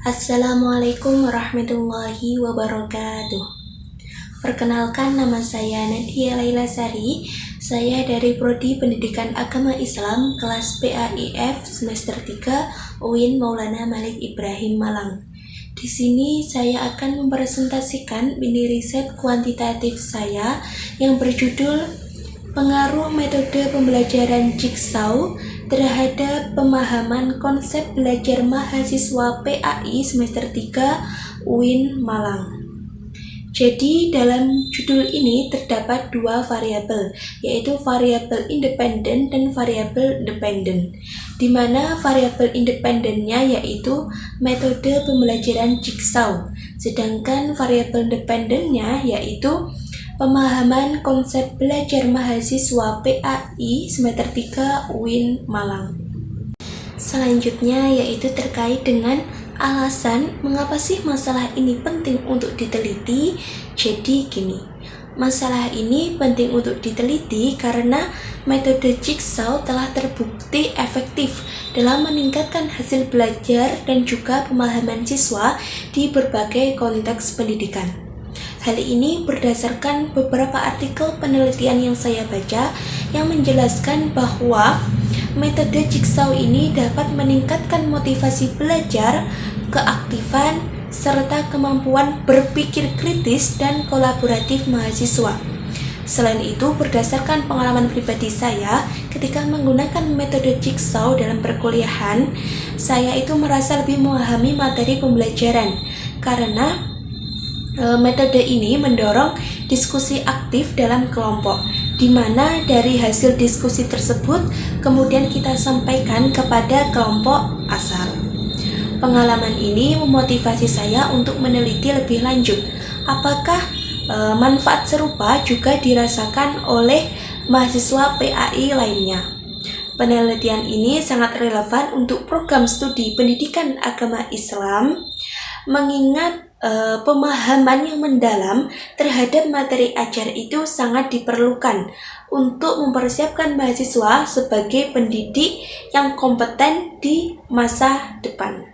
Assalamualaikum warahmatullahi wabarakatuh. Perkenalkan, nama saya Nadia Laila Sari. Saya dari Prodi Pendidikan Agama Islam kelas PAIF semester 3 UIN Maulana Malik Ibrahim Malang. Di sini saya akan mempresentasikan mini riset kuantitatif saya yang berjudul Pengaruh Metode Pembelajaran Jigsaw terhadap pemahaman konsep belajar mahasiswa PAI semester 3 UIN Malang. Jadi dalam judul ini terdapat dua variabel, yaitu variabel independen dan variabel dependen, di mana variabel independennya yaitu metode pembelajaran Jigsaw, sedangkan variabel dependennya yaitu pemahaman konsep belajar mahasiswa PAI semester 3 UIN Malang. Selanjutnya yaitu terkait dengan alasan mengapa sih masalah ini penting untuk diteliti. Jadi gini, masalah ini penting untuk diteliti karena metode Jigsaw telah terbukti efektif dalam meningkatkan hasil belajar dan juga pemahaman siswa di berbagai konteks pendidikan. Hal ini berdasarkan beberapa artikel penelitian yang saya baca yang menjelaskan bahwa metode Jigsaw ini dapat meningkatkan motivasi belajar, keaktifan, serta kemampuan berpikir kritis dan kolaboratif mahasiswa. Selain itu, berdasarkan pengalaman pribadi saya ketika menggunakan metode Jigsaw dalam perkuliahan, saya itu merasa lebih memahami materi pembelajaran karena metode ini mendorong diskusi aktif dalam kelompok, di mana dari hasil diskusi tersebut kemudian kita sampaikan kepada kelompok asal. Pengalaman ini memotivasi saya untuk meneliti lebih lanjut apakah manfaat serupa juga dirasakan oleh mahasiswa PAI lainnya. Penelitian ini sangat relevan untuk program studi pendidikan agama Islam, mengingat pemahaman yang mendalam terhadap materi ajar itu sangat diperlukan untuk mempersiapkan mahasiswa sebagai pendidik yang kompeten di masa depan.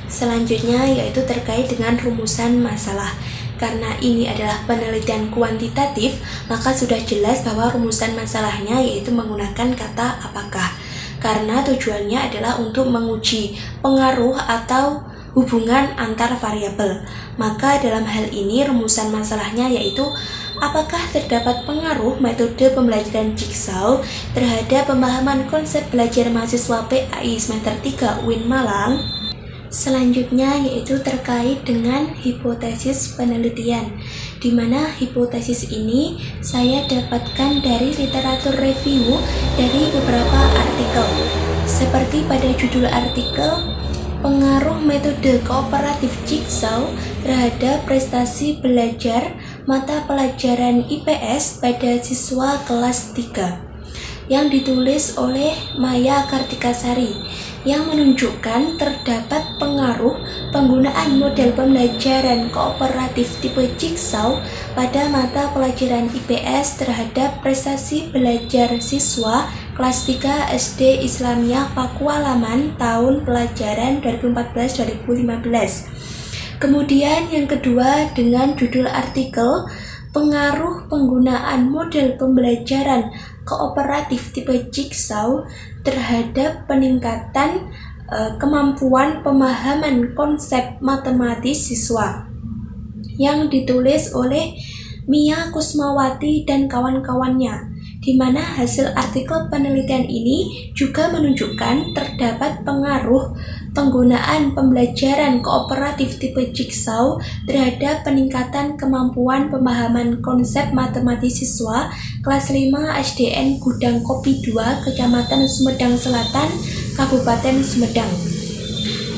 Selanjutnya yaitu terkait dengan rumusan masalah. Karena ini adalah penelitian kuantitatif, maka sudah jelas bahwa rumusan masalahnya yaitu menggunakan kata apakah. Karena tujuannya adalah untuk menguji pengaruh atau hubungan antar variabel. Maka dalam hal ini rumusan masalahnya yaitu apakah terdapat pengaruh metode pembelajaran Jigsaw terhadap pemahaman konsep belajar mahasiswa PAI semester 3 UIN Malang. Selanjutnya yaitu terkait dengan hipotesis penelitian, di mana hipotesis ini saya dapatkan dari literatur review dari beberapa artikel. Seperti pada judul artikel, pengaruh metode kooperatif Jigsaw terhadap prestasi belajar mata pelajaran IPS pada siswa kelas 3 yang ditulis oleh Maya Kartikasari, yang menunjukkan terdapat pengaruh penggunaan model pembelajaran kooperatif tipe Jigsaw pada mata pelajaran IPS terhadap prestasi belajar siswa kelas 3 SD Islamiyah Pakualaman tahun pelajaran 2014-2015. Kemudian yang kedua dengan judul artikel pengaruh penggunaan model pembelajaran kooperatif tipe Jigsaw terhadap peningkatan kemampuan pemahaman konsep matematis siswa, yang ditulis oleh Mia Kusmawati dan kawan-kawannya, di mana hasil artikel penelitian ini juga menunjukkan terdapat pengaruh penggunaan pembelajaran kooperatif tipe Jigsaw terhadap peningkatan kemampuan pemahaman konsep matematis siswa kelas 5 SDN Gudang Kopi 2, Kecamatan Sumedang Selatan, Kabupaten Sumedang.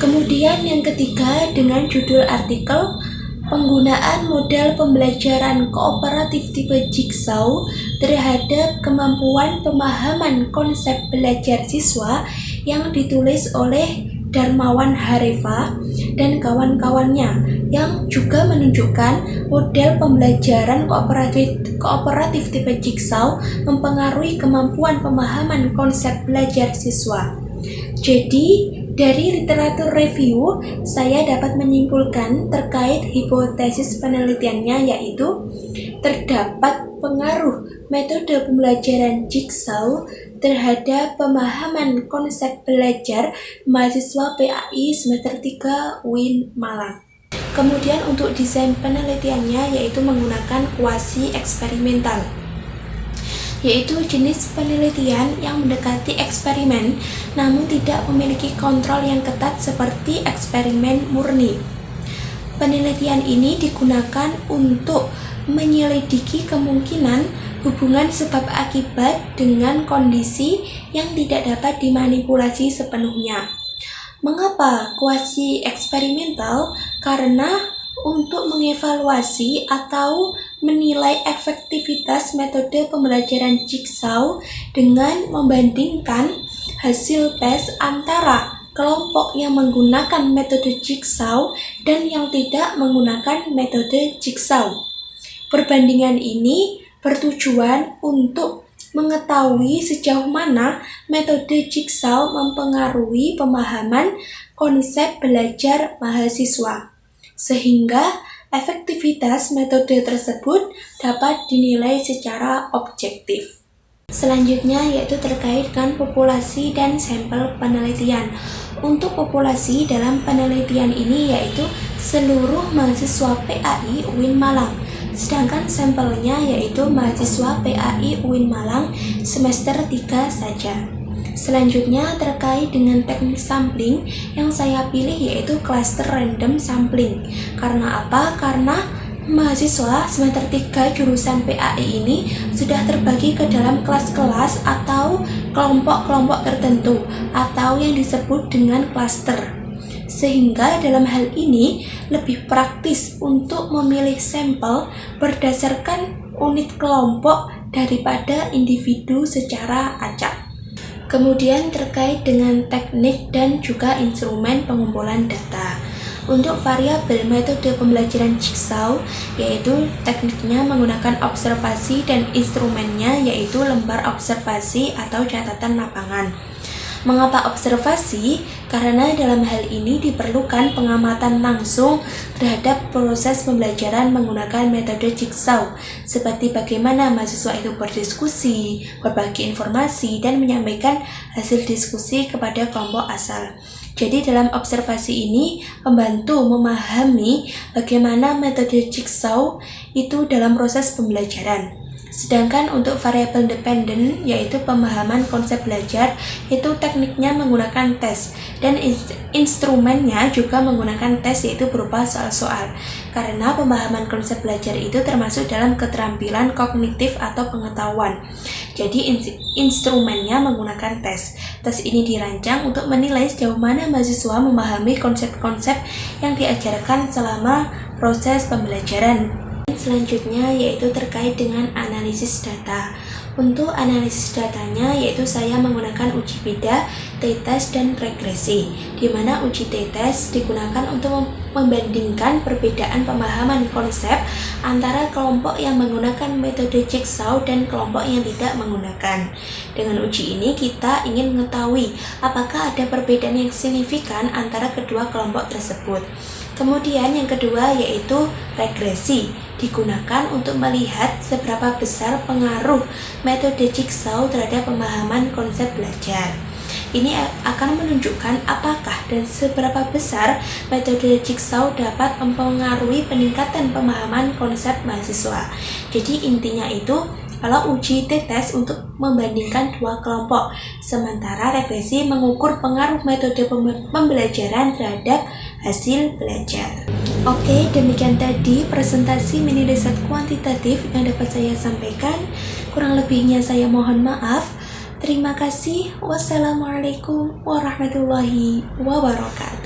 Kemudian yang ketiga dengan judul artikel penggunaan model pembelajaran kooperatif tipe Jigsaw terhadap kemampuan pemahaman konsep belajar siswa, yang ditulis oleh Darmawan Harefa dan kawan-kawannya, yang juga menunjukkan model pembelajaran kooperatif tipe Jigsaw mempengaruhi kemampuan pemahaman konsep belajar siswa. Jadi Dari literatur review, saya dapat menyimpulkan terkait hipotesis penelitiannya, yaitu terdapat pengaruh metode pembelajaran Jigsaw terhadap pemahaman konsep belajar mahasiswa PAI semester 3 UIN Malang. Kemudian untuk desain penelitiannya yaitu menggunakan kuasi eksperimental, yaitu jenis penelitian yang mendekati eksperimen namun tidak memiliki kontrol yang ketat seperti eksperimen murni. Penelitian ini digunakan untuk menyelidiki kemungkinan hubungan sebab akibat dengan kondisi yang tidak dapat dimanipulasi sepenuhnya. Mengapa kuasi eksperimental? Karena untuk mengevaluasi atau menilai efektivitas metode pembelajaran Jigsaw dengan membandingkan hasil tes antara kelompok yang menggunakan metode Jigsaw dan yang tidak menggunakan metode Jigsaw. Perbandingan ini bertujuan untuk mengetahui sejauh mana metode Jigsaw mempengaruhi pemahaman konsep belajar mahasiswa, sehingga efektivitas metode tersebut dapat dinilai secara objektif. Selanjutnya yaitu terkait dengan populasi dan sampel penelitian. Untuk populasi dalam penelitian ini yaitu seluruh mahasiswa PAI UIN Malang, sedangkan sampelnya yaitu mahasiswa PAI UIN Malang semester 3 saja. Selanjutnya terkait dengan teknik sampling yang saya pilih yaitu cluster random sampling. Karena apa? Karena mahasiswa semester 3 jurusan PAI ini sudah terbagi ke dalam kelas-kelas atau kelompok-kelompok tertentu atau yang disebut dengan cluster. Sehingga dalam hal ini lebih praktis untuk memilih sampel berdasarkan unit kelompok daripada individu secara acak. Kemudian terkait dengan teknik dan juga instrumen pengumpulan data. Untuk variabel metode pembelajaran Jigsaw, yaitu tekniknya menggunakan observasi dan instrumennya yaitu lembar observasi atau catatan lapangan. Mengapa observasi? Karena dalam hal ini diperlukan pengamatan langsung terhadap proses pembelajaran menggunakan metode Jigsaw, seperti bagaimana mahasiswa itu berdiskusi, berbagi informasi, dan menyampaikan hasil diskusi kepada kelompok asal. Jadi dalam observasi ini membantu memahami bagaimana metode Jigsaw itu dalam proses pembelajaran. Sedangkan untuk variabel dependen yaitu pemahaman konsep belajar, itu tekniknya menggunakan tes dan instrumennya juga menggunakan tes yaitu berupa soal-soal. Karena pemahaman konsep belajar itu termasuk dalam keterampilan kognitif atau pengetahuan. Jadi instrumennya menggunakan tes. Tes ini dirancang untuk menilai sejauh mana mahasiswa memahami konsep-konsep yang diajarkan selama proses pembelajaran. Selanjutnya yaitu terkait dengan analisis data. Untuk analisis datanya yaitu saya menggunakan uji beda, t-test, dan regresi, di mana uji t-test digunakan untuk membandingkan perbedaan pemahaman konsep antara kelompok yang menggunakan metode Jigsaw dan kelompok yang tidak menggunakan. Dengan uji ini kita ingin mengetahui apakah ada perbedaan yang signifikan antara kedua kelompok tersebut. Kemudian yang kedua yaitu regresi, digunakan untuk melihat seberapa besar pengaruh metode Jigsaw terhadap pemahaman konsep belajar. Ini akan menunjukkan apakah dan seberapa besar metode Jigsaw dapat mempengaruhi peningkatan pemahaman konsep mahasiswa. Jadi intinya itu kalau uji t-test untuk membandingkan dua kelompok, sementara regresi mengukur pengaruh metode pembelajaran terhadap hasil belajar. Oke, demikian tadi presentasi mini riset kuantitatif yang dapat saya sampaikan. Kurang lebihnya saya mohon maaf. Terima kasih. Wassalamualaikum warahmatullahi wabarakatuh.